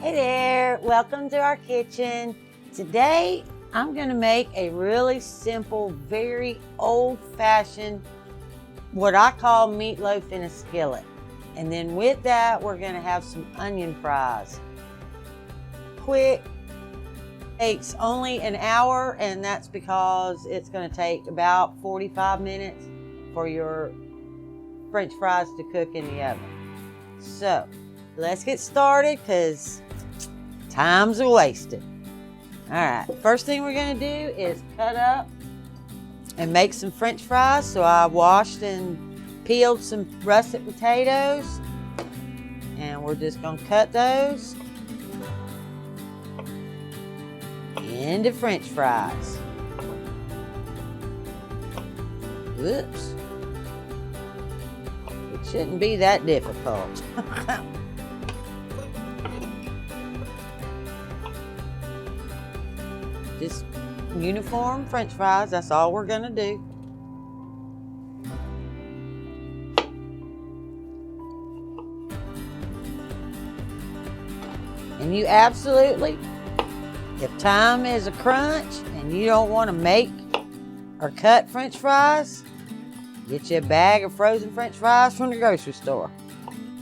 Hey there, welcome to our kitchen. Today, I'm gonna make a really simple, very old-fashioned, what I call meatloaf in a skillet. And then with that, we're gonna have some onion fries. Quick, takes only an hour, and that's because it's gonna take about 45 minutes for your French fries to cook in the oven. So, let's get started because time's a wasted. All right, first thing we're gonna do is cut up and make some French fries. So I washed and peeled some russet potatoes, and we're just gonna cut those into French fries. Oops. It shouldn't be that difficult. Just uniform French fries, that's all we're gonna do. And you absolutely, if time is a crunch and you don't want to make or cut French fries, get you a bag of frozen French fries from the grocery store.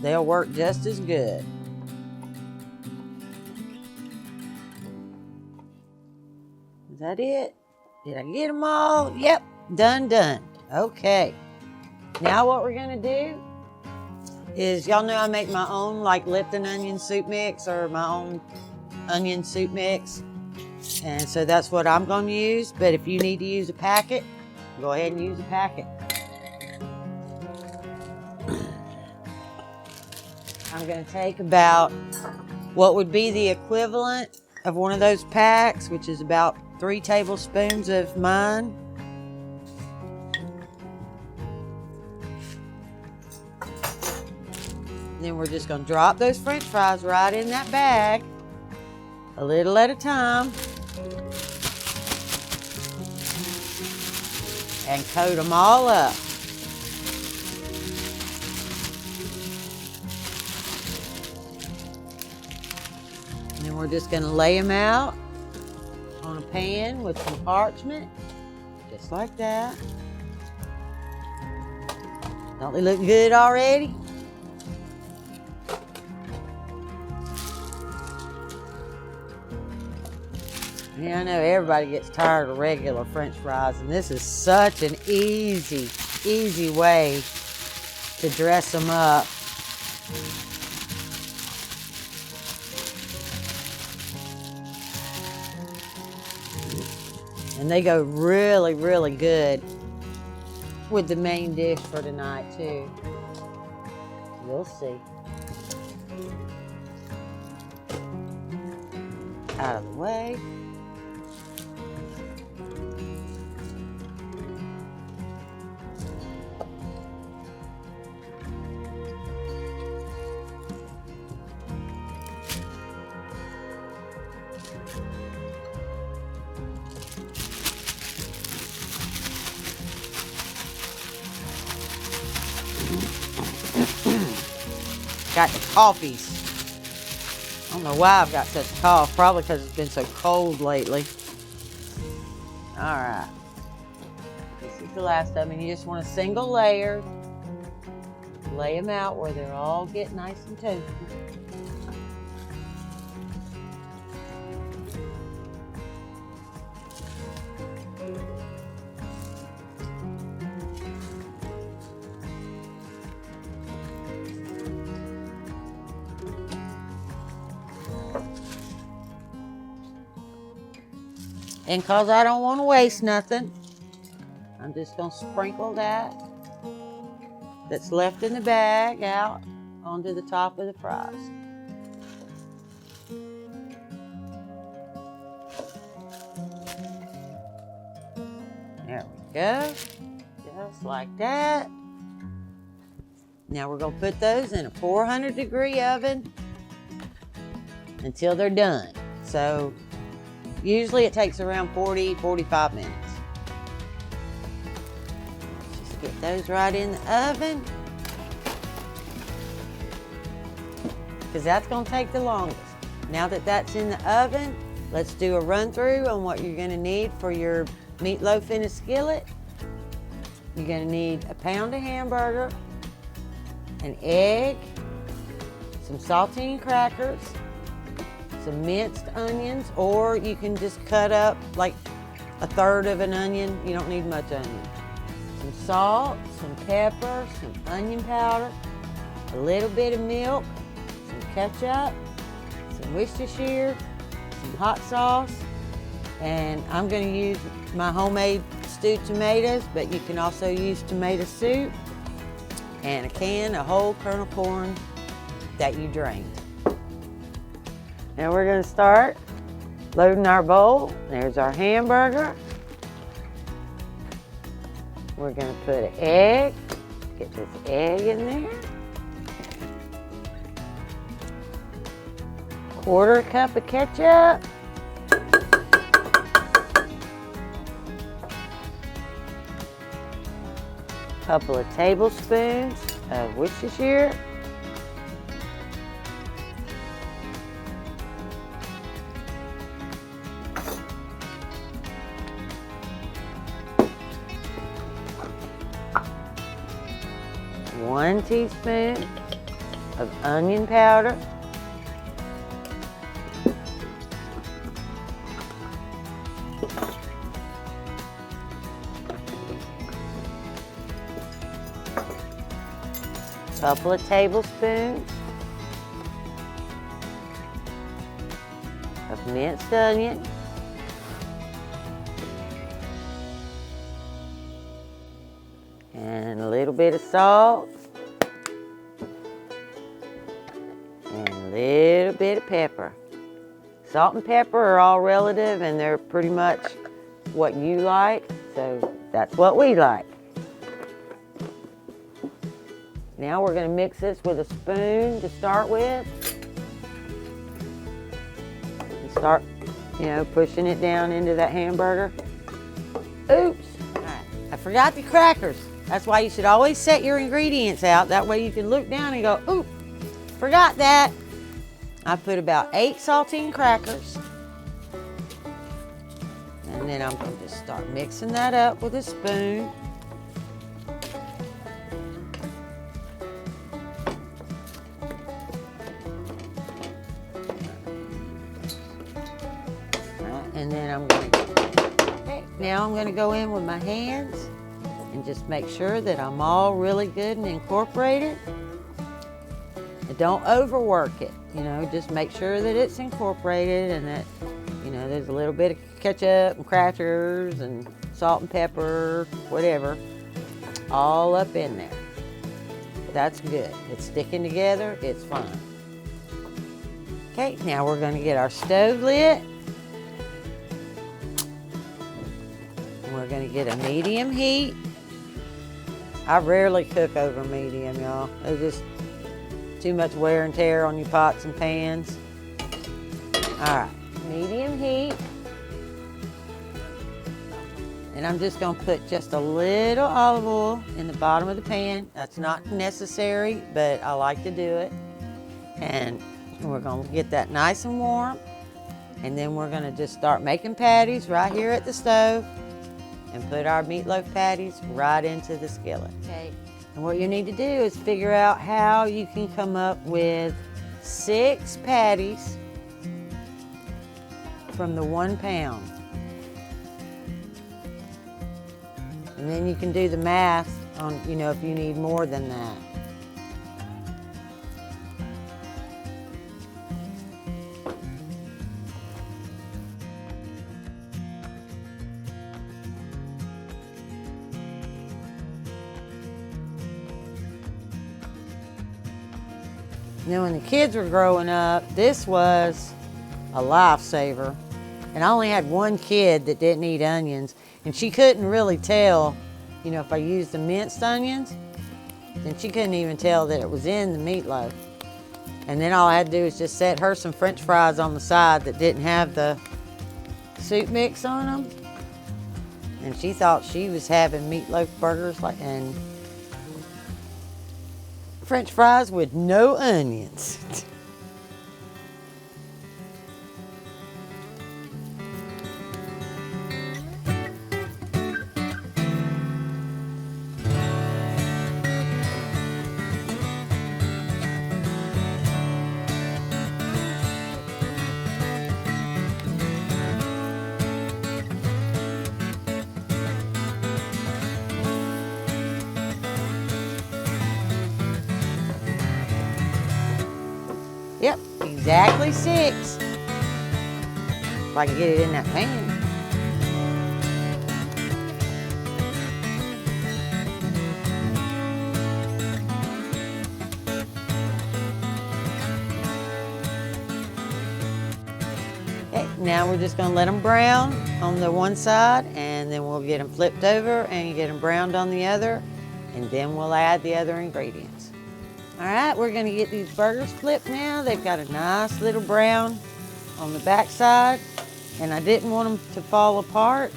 They'll work just as good. Is that it? Did I get them all? Yep, done. Okay. Now what we're gonna do is, y'all know I make my own like Lipton onion soup mix or my own onion soup mix. And so that's what I'm gonna use. But if you need to use a packet, go ahead and use a packet. I'm gonna take about what would be the equivalent of one of those packs, which is about 3 tablespoons of mine. Then we're just gonna drop those French fries right in that bag, a little at a time, and coat them all up. And then we're just gonna lay them out on a pan with some parchment, just like that. Don't they look good already? Yeah, I know everybody gets tired of regular French fries, and this is such an easy way to dress them up. And they go really, really good with the main dish for tonight, too. You'll see. Out of the way. Got the coffees. I don't know why I've got such a cough. Probably because it's been so cold lately. All right. This is the last of them. And you just want a single layer. Lay them out where they're all get nice and toasty. And because I don't want to waste nothing, I'm just going to sprinkle that that's left in the bag out onto the top of the fries. There we go. Just like that. Now we're going to put those in a 400-degree oven until they're done. So usually it takes around 40-45 minutes. Just get those right in the oven, because that's going to take the longest. Now that that's in the oven, let's do a run through on what you're gonna need for your meatloaf in a skillet. You're gonna need a pound of hamburger, an egg, some saltine crackers, some minced onions, or you can just cut up like a third of an onion. You don't need much onion. Some salt, some pepper, some onion powder, a little bit of milk, some ketchup, some Worcestershire, some hot sauce, and I'm going to use my homemade stewed tomatoes, but you can also use tomato soup, and a can of whole kernel corn that you drained. Now we're going to start loading our bowl. There's our hamburger. We're going to put an egg. Get this egg in there. Quarter cup of ketchup. Couple of tablespoons of Worcestershire. One teaspoon of onion powder. Couple of tablespoons of minced onion. And a little bit of salt. And a little bit of pepper. Salt and pepper are all relative, and they're pretty much what you like, so that's what we like. Now we're going to mix this with a spoon to start with. And start, pushing it down into that hamburger. Oops. All right. I forgot the crackers. That's why you should always set your ingredients out. That way you can look down and go, oop, forgot that. I put about 8 saltine crackers. And then I'm going to just start mixing that up with a spoon. And then now I'm going to go in with my hands and just make sure that I'm all really good and incorporated. And don't overwork it, just make sure that it's incorporated and that, there's a little bit of ketchup and crackers and salt and pepper, whatever, all up in there. That's good. It's sticking together. It's fine. Okay, now we're going to get our stove lit. We're going to get a medium heat. I rarely cook over medium, y'all. There's just too much wear and tear on your pots and pans. All right, medium heat. And I'm just going to put just a little olive oil in the bottom of the pan. That's not necessary, but I like to do it. And we're going to get that nice and warm. And then we're going to just start making patties right here at the stove. And put our meatloaf patties right into the skillet. Okay. And what you need to do is figure out how you can come up with 6 patties from the 1 pound. And then you can do the math on, if you need more than that. When the kids were growing up, this was a lifesaver. And I only had one kid that didn't eat onions, and she couldn't really tell, if I used the minced onions, then she couldn't even tell that it was in the meatloaf. And then all I had to do was just set her some French fries on the side that didn't have the soup mix on them. And she thought she was having meatloaf burgers and French fries with no onions. Yep, exactly 6. If I can get it in that pan. Okay, now we're just gonna let them brown on the one side, and then we'll get them flipped over and get them browned on the other, and then we'll add the other ingredients. All right, we're gonna get these burgers flipped now. They've got a nice little brown on the back side, and I didn't want them to fall apart,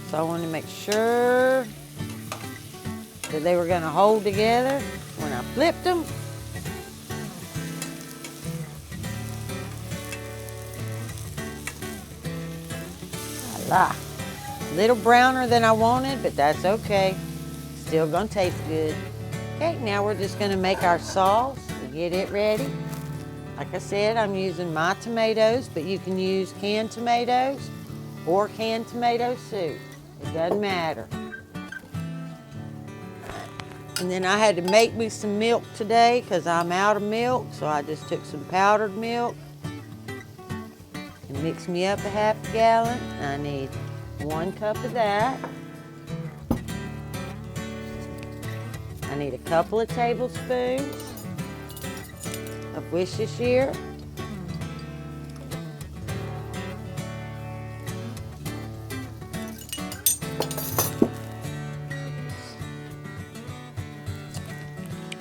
so I wanted to make sure that they were gonna hold together when I flipped them. A little browner than I wanted, but that's okay. Still gonna taste good. Okay, now we're just gonna make our sauce to get it ready. Like I said, I'm using my tomatoes, but you can use canned tomatoes or canned tomato soup. It doesn't matter. And then I had to make me some milk today because I'm out of milk, so I just took some powdered milk and mix me up a half gallon. I need 1 cup of that. I need a couple of tablespoons of Worcestershire.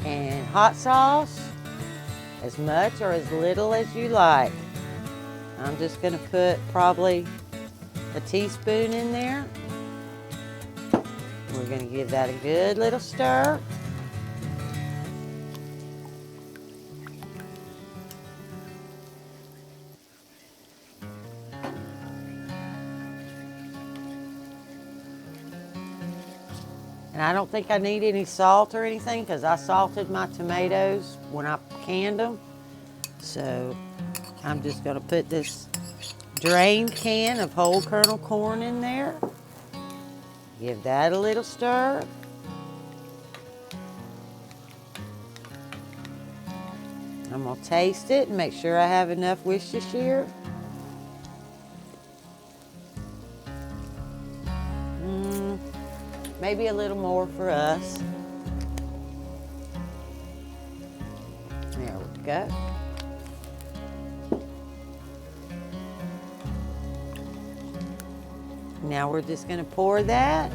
And hot sauce, as much or as little as you like. I'm just gonna put probably a teaspoon in there. We're gonna give that a good little stir. And I don't think I need any salt or anything because I salted my tomatoes when I canned them. So I'm just gonna put this drained can of whole kernel corn in there. Give that a little stir. I'm gonna taste it and make sure I have enough Worcestershire. Maybe a little more for us. There we go. Now we're just gonna pour that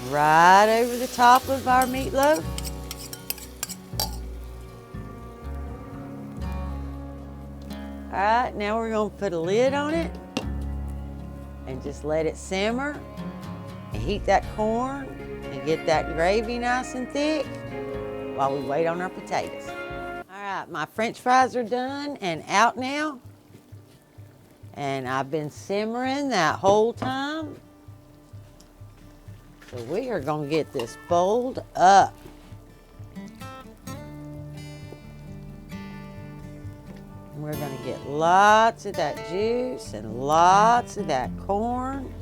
right over the top of our meatloaf. All right, now we're gonna put a lid on it and just let it simmer and heat that corn and get that gravy nice and thick while we wait on our potatoes. All right, my French fries are done and out now. And I've been simmering that whole time. So we are gonna get this bowled up. And we're gonna get lots of that juice and lots of that corn.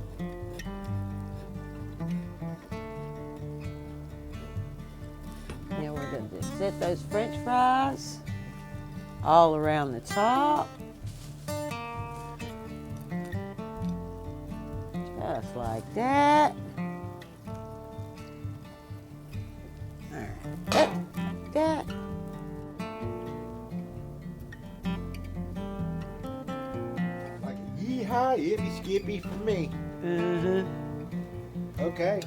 Now we're gonna just set those French fries all around the top. Just like that. All right, like that. Like a yeehaw, yippee skippy for me. Okay.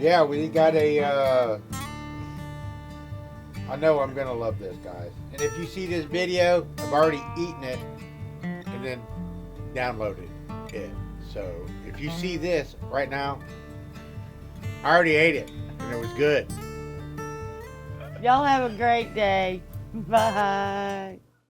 Yeah, we got a, I know I'm gonna love this, guys. And if you see this video, I've already eaten it and then downloaded it. So if you see this right now, I already ate it and it was good. Y'all have a great day. Bye.